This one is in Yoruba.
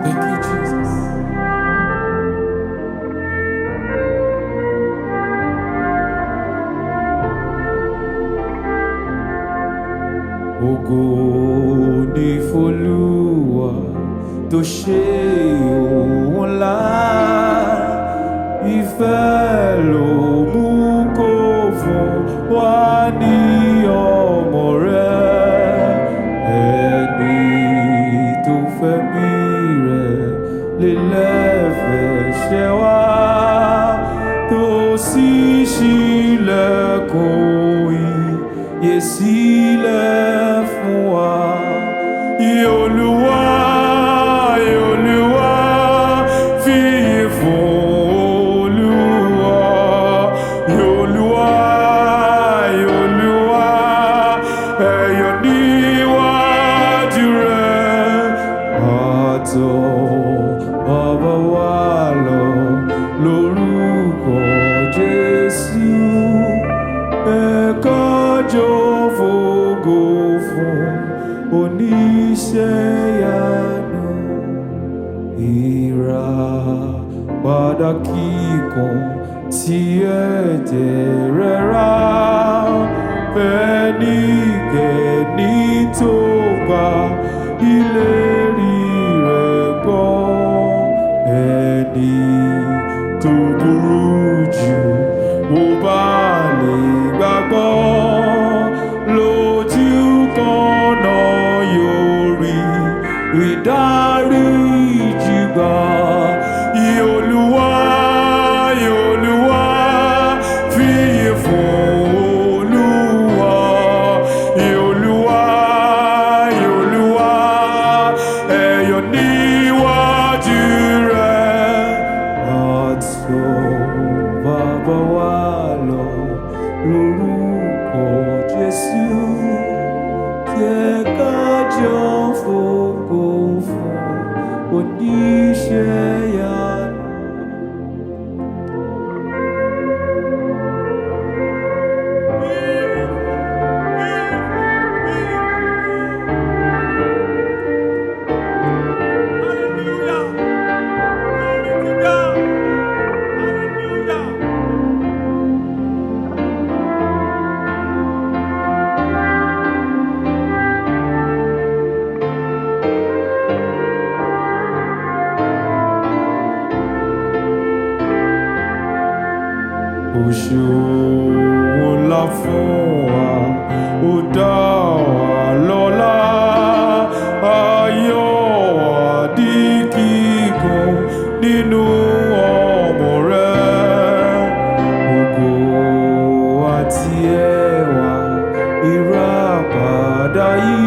Thank you, Jesus. Ògo ni f'Olúwa tó ṣe ohun ńlá. Ìfẹ́ ló mú kó fún wa ní ọmọ rẹ̀. Ẹni tó fẹ̀mí rẹ̀ lélẹ̀ fẹ̀ṣẹ̀ wa, tó sì ṣílẹ̀kùn ìyè sílẹ̀ fún wa. Olúwa, Olúwa, fìyìn fún Olúwa. Olúwa, Olúwa, ẹ yọ̀ níwájú rẹ̀. Àtọ̀ bàbá wa lọ lórúkọ Jésù. Ẹ kájọ fògo fún oníṣẹ́ ìyanu. Ìràpadà kíkan tí ẹ̀jẹ̀ rẹ̀ rà, fẹ́nikẹ́ni tó gba ìlérí rẹ̀ gbọ́. Ẹni tó burú jù mo bá lè gbàgbọ́, lójú kan náà yóò rí ìdáríjì gbà. Olúwa, Olúwa, fìyìn fún Olúwa. Olúwa, Olúwa, ẹ yọ̀ níwájú rẹ̀. Àtọ̀ bàbá wa lọ lórúkọ Jésù. Jẹ́ kájọ fògo fún oníṣẹ́ ìyanu. Òṣùwọ̀n ńlá fún wa, ó dá wa lọ́lá. Ayọ̀ wa di kíkún nínú ọmọ rẹ̀. Ògo àti ẹwà ìràpadà yìí